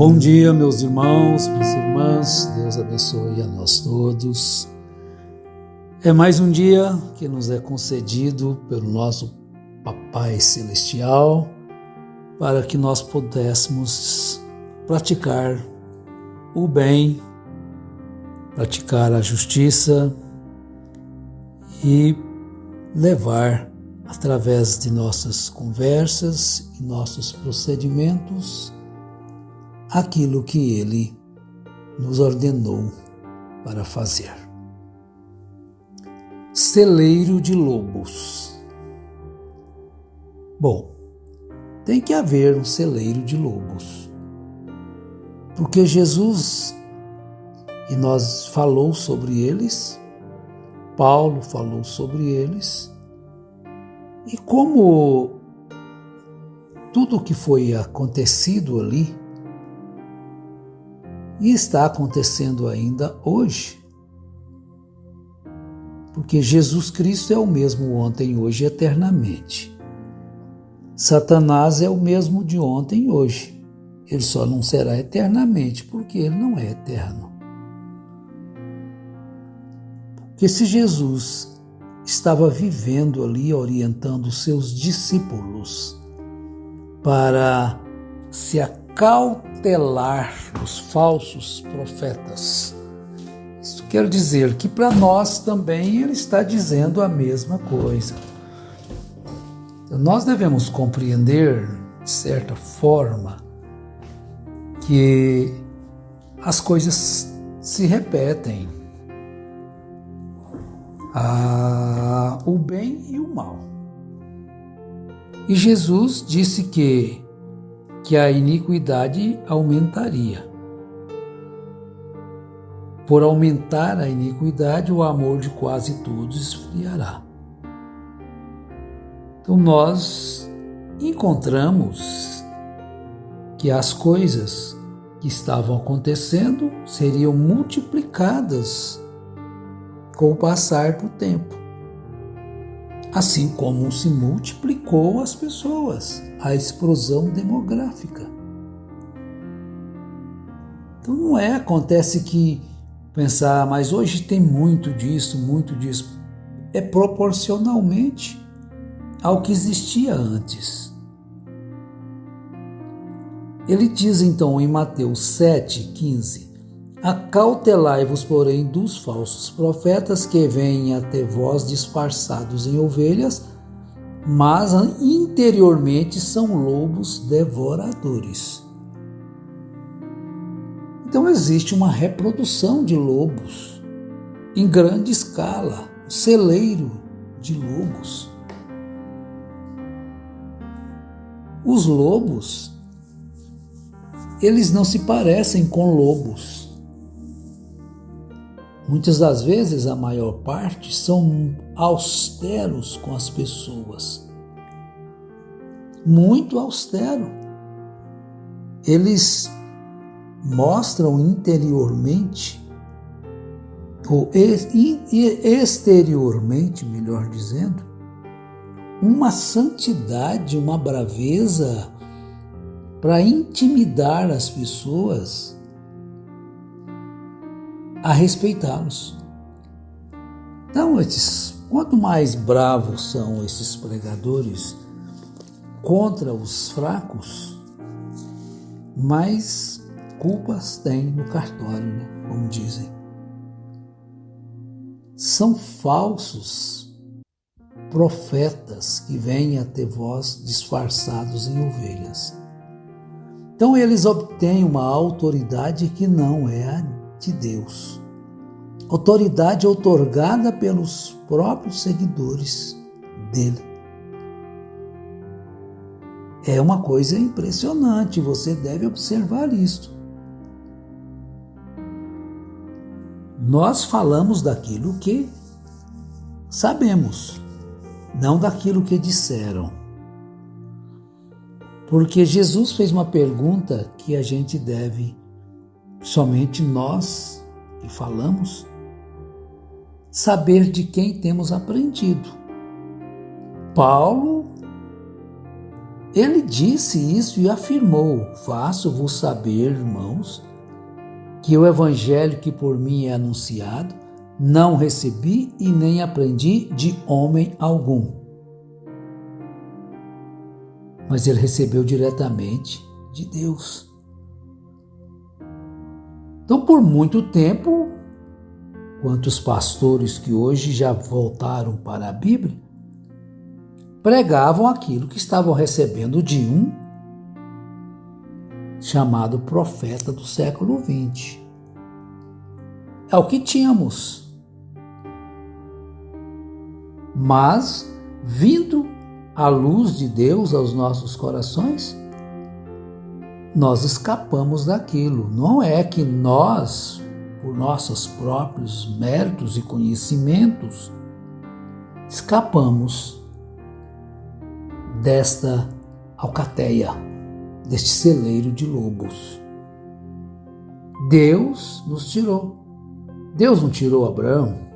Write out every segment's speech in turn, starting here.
Bom dia, meus irmãos, minhas irmãs, Deus abençoe a nós todos. É mais um dia que nos é concedido pelo nosso Papai Celestial para que nós pudéssemos praticar o bem, praticar a justiça e levar, através de nossas conversas e nossos procedimentos, aquilo que Ele nos ordenou para fazer. Celeiro de lobos. Bom, tem que haver um celeiro de lobos, porque Jesus falou sobre eles, Paulo falou sobre eles, e como tudo o que foi acontecido ali e está acontecendo ainda hoje, porque Jesus Cristo é o mesmo ontem, hoje e eternamente. Satanás é o mesmo de ontem e hoje. Ele só não será eternamente, porque ele não é eterno. Porque se Jesus estava vivendo ali, orientando os seus discípulos para se acautelar dos falsos profetas, isso quer dizer que para nós também ele está dizendo a mesma coisa. Então, nós devemos compreender, de certa forma, que as coisas se repetem. O bem e o mal. E Jesus disse que a iniquidade aumentaria. Por aumentar a iniquidade, o amor de quase todos esfriará. Então nós encontramos que as coisas que estavam acontecendo seriam multiplicadas com o passar do tempo. Assim como se multiplicou as pessoas, a explosão demográfica. Então não acontece que pensar, mas hoje tem muito disso. É proporcionalmente ao que existia antes. Ele diz então em Mateus 7,15: acautelai-vos, porém, dos falsos profetas que vêm até vós disfarçados em ovelhas, mas interiormente são lobos devoradores. Então existe uma reprodução de lobos em grande escala, um celeiro de lobos. Os lobos, eles não se parecem com lobos. Muitas das vezes, a maior parte, são austeros com as pessoas. Muito austero. Eles mostram interiormente, ou exteriormente, melhor dizendo, uma santidade, uma braveza para intimidar as pessoas a respeitá-los. Então, quanto mais bravos são esses pregadores contra os fracos, mais culpas têm no cartório, né? Como dizem. São falsos profetas que vêm até vós disfarçados em ovelhas. Então eles obtêm uma autoridade que não é a de Deus. Autoridade outorgada pelos próprios seguidores dele. É uma coisa impressionante, você deve observar isto. Nós falamos daquilo que sabemos, não daquilo que disseram. Porque Jesus fez uma pergunta que a gente deve, somente nós que falamos, saber de quem temos aprendido. Paulo Ele disse isso e afirmou: faço-vos saber, irmãos, que o evangelho que por mim é anunciado, não recebi e nem aprendi de homem algum. Mas ele recebeu diretamente de Deus. Então, por muito tempo, quantos pastores que hoje já voltaram para a Bíblia, pregavam aquilo que estavam recebendo de um chamado profeta do século XX. É o que tínhamos. Mas, vindo a luz de Deus aos nossos corações, nós escapamos daquilo. Não é que nós, por nossos próprios méritos e conhecimentos, escapamos desta alcateia, deste celeiro de lobos. Deus nos tirou. Deus não tirou Abraão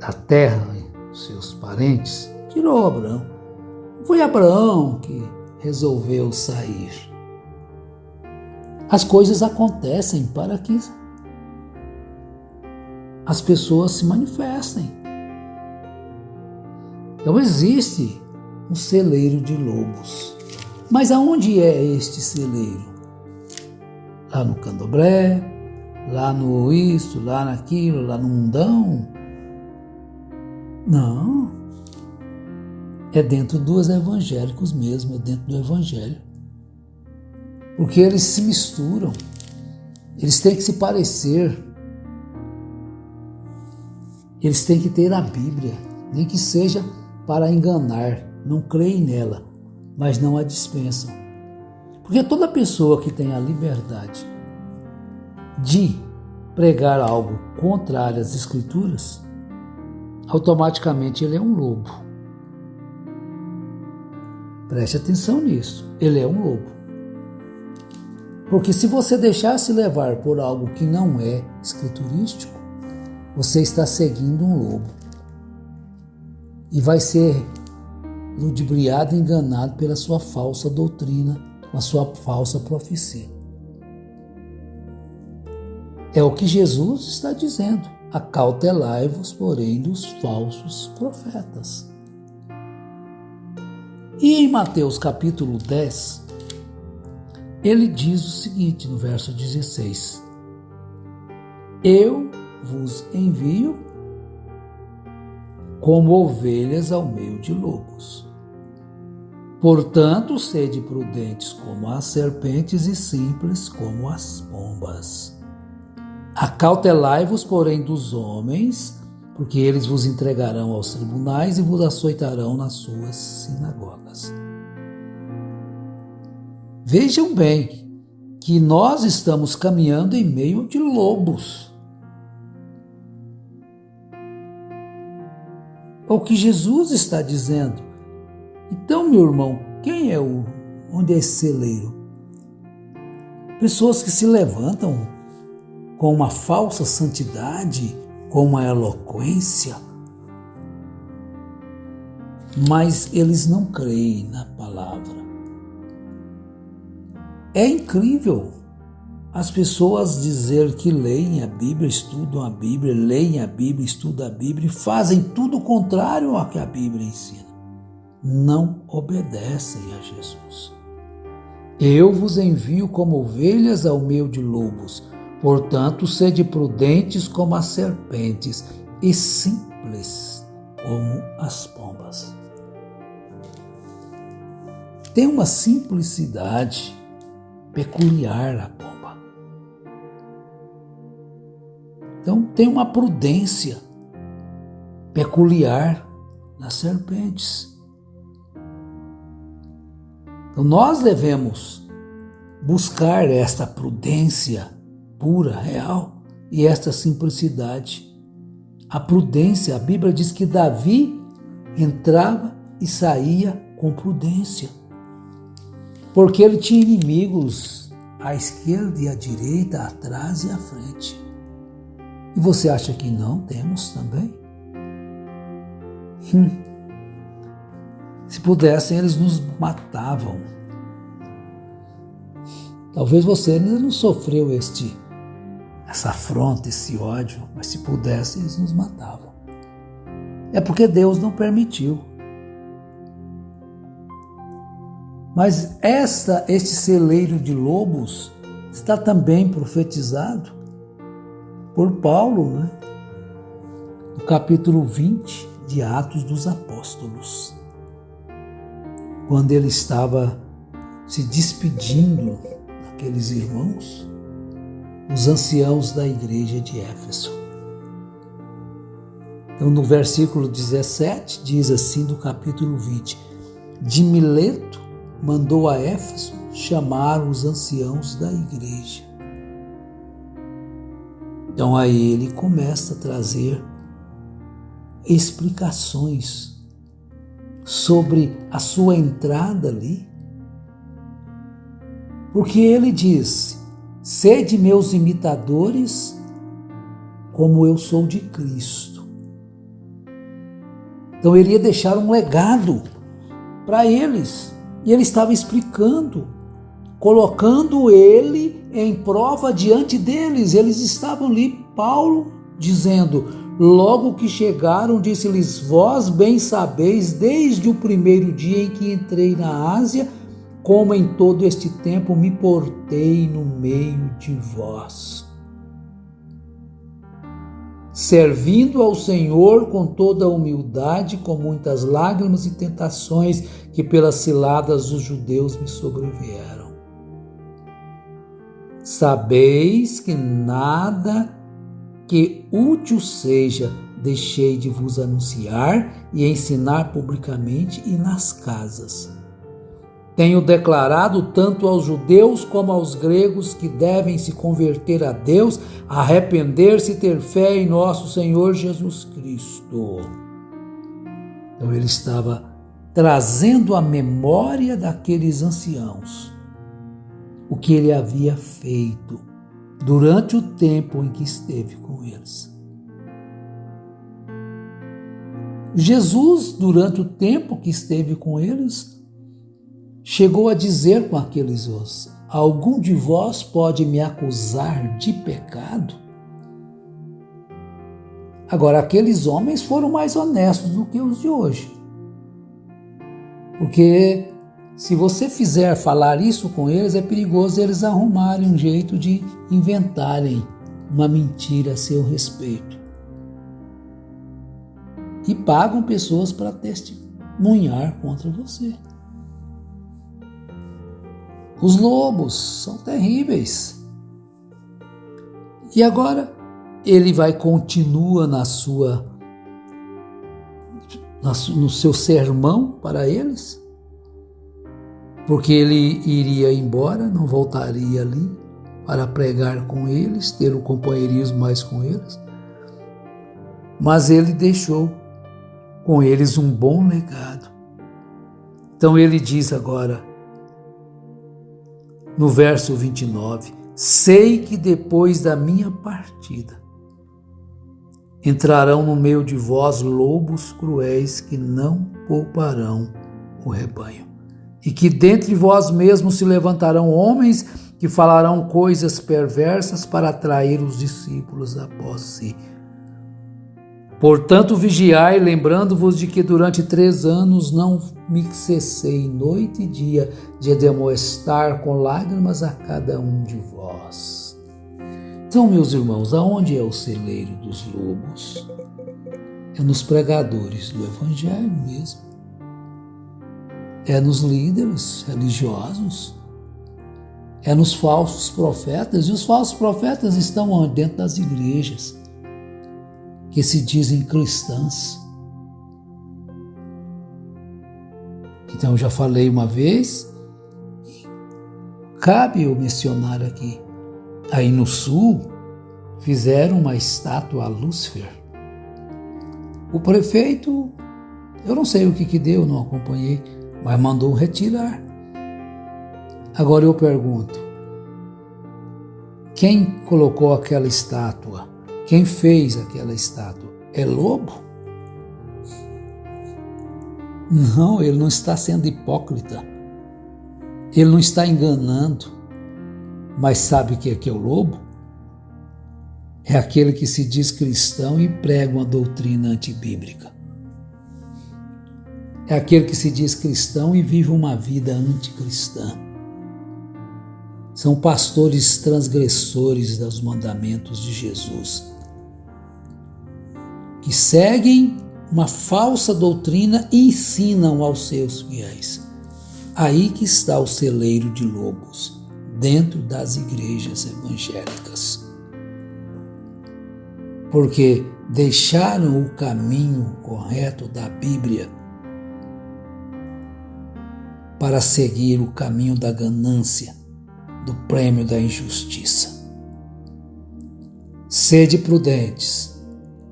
da terra e seus parentes? Tirou Abraão. Foi Abraão que resolveu sair. As coisas acontecem para que as pessoas se manifestem. Então existe um celeiro de lobos. Mas aonde é este celeiro? Lá no candomblé, lá no isso, lá naquilo, lá no mundão? Não. É dentro dos evangélicos mesmo, é dentro do evangelho. Porque eles se misturam, eles têm que se parecer, eles têm que ter a Bíblia, nem que seja para enganar, não creem nela, mas não a dispensam. Porque toda pessoa que tem a liberdade de pregar algo contrário às Escrituras, automaticamente ele é um lobo. Preste atenção nisso, ele é um lobo. Porque se você deixar se levar por algo que não é escriturístico, você está seguindo um lobo. E vai ser ludibriado e enganado pela sua falsa doutrina, a sua falsa profecia. É o que Jesus está dizendo. Acautelai-vos, porém, dos falsos profetas. E em Mateus capítulo 10, ele diz o seguinte, no verso 16: Eu vos envio como ovelhas ao meio de lobos. Portanto, sede prudentes como as serpentes e simples como as pombas. Acautelai-vos, porém, dos homens, porque eles vos entregarão aos tribunais e vos açoitarão nas suas sinagogas. Vejam bem que nós estamos caminhando em meio de lobos. É o que Jesus está dizendo. Então, meu irmão, quem é onde é esse celeiro? Pessoas que se levantam com uma falsa santidade, com uma eloquência, mas eles não creem na palavra. É incrível as pessoas dizer que leem a Bíblia, estudam a Bíblia, leem a Bíblia, estudam a Bíblia e fazem tudo o contrário ao que a Bíblia ensina. Não obedecem a Jesus. Eu vos envio como ovelhas ao meio de lobos, portanto, sede prudentes como as serpentes e simples como as pombas. Tem uma simplicidade peculiar a pomba. Então, tem uma prudência peculiar nas serpentes. Então, nós devemos buscar esta prudência pura, real, e esta simplicidade. A prudência, a Bíblia diz que Davi entrava e saía com prudência, porque ele tinha inimigos à esquerda e à direita, atrás e à frente. E você acha que não temos também? Se pudessem, eles nos matavam. Talvez você ainda não sofreu essa afronta, esse ódio, mas se pudessem, eles nos matavam. É porque Deus não permitiu. Mas este celeiro de lobos está também profetizado por Paulo, né? No capítulo 20 de Atos dos Apóstolos, quando ele estava se despedindo daqueles irmãos, os anciãos da igreja de Éfeso. Então, no versículo 17, diz assim do capítulo 20: de Mileto mandou a Éfeso chamar os anciãos da igreja. Então aí ele começa a trazer explicações sobre a sua entrada ali, porque ele diz: sede meus imitadores, como eu sou de Cristo. Então ele ia deixar um legado para eles, e ele estava explicando, colocando ele em prova diante deles. Eles estavam ali, Paulo dizendo: logo que chegaram, disse-lhes: vós bem sabeis, desde o primeiro dia em que entrei na Ásia, como em todo este tempo me portei no meio de vós, servindo ao Senhor com toda a humildade, com muitas lágrimas e tentações que pelas ciladas dos judeus me sobrevieram. Sabeis que nada que útil seja deixei de vos anunciar e ensinar publicamente e nas casas. Tenho declarado tanto aos judeus como aos gregos que devem se converter a Deus, arrepender-se e ter fé em nosso Senhor Jesus Cristo. Então ele estava trazendo à memória daqueles anciãos o que ele havia feito durante o tempo em que esteve com eles. Jesus, durante o tempo que esteve com eles, chegou a dizer com aqueles homens: algum de vós pode me acusar de pecado? Agora, aqueles homens foram mais honestos do que os de hoje. Porque se você fizer falar isso com eles, é perigoso eles arrumarem um jeito de inventarem uma mentira a seu respeito. E pagam pessoas para testemunhar contra você. Os lobos são terríveis. E agora ele continua no seu sermão para eles, porque ele iria embora, não voltaria ali para pregar com eles, ter o companheirismo mais com eles. Mas ele deixou com eles um bom legado. Então ele diz agora, no verso 29, sei que depois da minha partida entrarão no meio de vós lobos cruéis que não pouparão o rebanho. E que dentre vós mesmos se levantarão homens que falarão coisas perversas para atrair os discípulos após si. Portanto, vigiai, lembrando-vos de que durante 3 anos não me cessei noite e dia de demonstrar com lágrimas a cada um de vós. Então, meus irmãos, aonde é o celeiro dos lobos? É nos pregadores do Evangelho mesmo. É nos líderes religiosos, é nos falsos profetas, e os falsos profetas estão dentro das igrejas, que se dizem cristãs. Então, eu já falei uma vez, cabe eu mencionar aqui, aí no sul, fizeram uma estátua a Lúcifer. O prefeito, eu não sei o que deu, não acompanhei, mas mandou retirar. Agora eu pergunto, quem colocou aquela estátua? Quem fez aquela estátua? É lobo? Não, ele não está sendo hipócrita. Ele não está enganando. Mas sabe o que é o lobo? É aquele que se diz cristão e prega uma doutrina antibíblica. É aquele que se diz cristão e vive uma vida anticristã. São pastores transgressores dos mandamentos de Jesus, que seguem uma falsa doutrina e ensinam aos seus fiéis. Aí que está o celeiro de lobos, dentro das igrejas evangélicas. Porque deixaram o caminho correto da Bíblia para seguir o caminho da ganância, do prêmio da injustiça. Sede prudentes,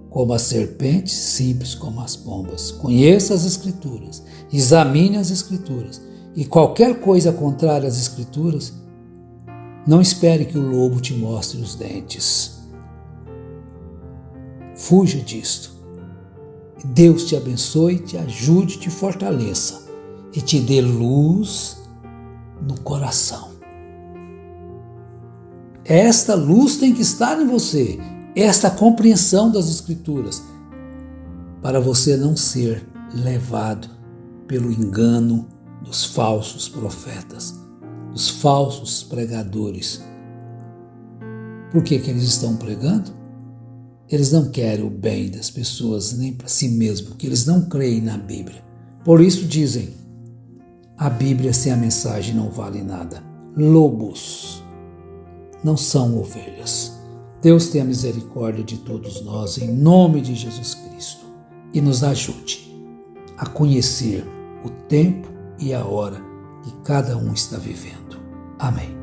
como as serpentes, simples como as pombas. Conheça as Escrituras, examine as Escrituras, e qualquer coisa contrária às Escrituras, não espere que o lobo te mostre os dentes. Fuja disto. Deus te abençoe, te ajude, te fortaleça e te dê luz no coração. Esta luz tem que estar em você, esta compreensão das Escrituras, para você não ser levado pelo engano dos falsos profetas, dos falsos pregadores. Por que eles estão pregando? Eles não querem o bem das pessoas, nem para si mesmo, porque eles não creem na Bíblia. Por isso dizem, a Bíblia sem a mensagem não vale nada. Lobos não são ovelhas. Deus tenha misericórdia de todos nós, em nome de Jesus Cristo, e nos ajude a conhecer o tempo e a hora que cada um está vivendo. Amém.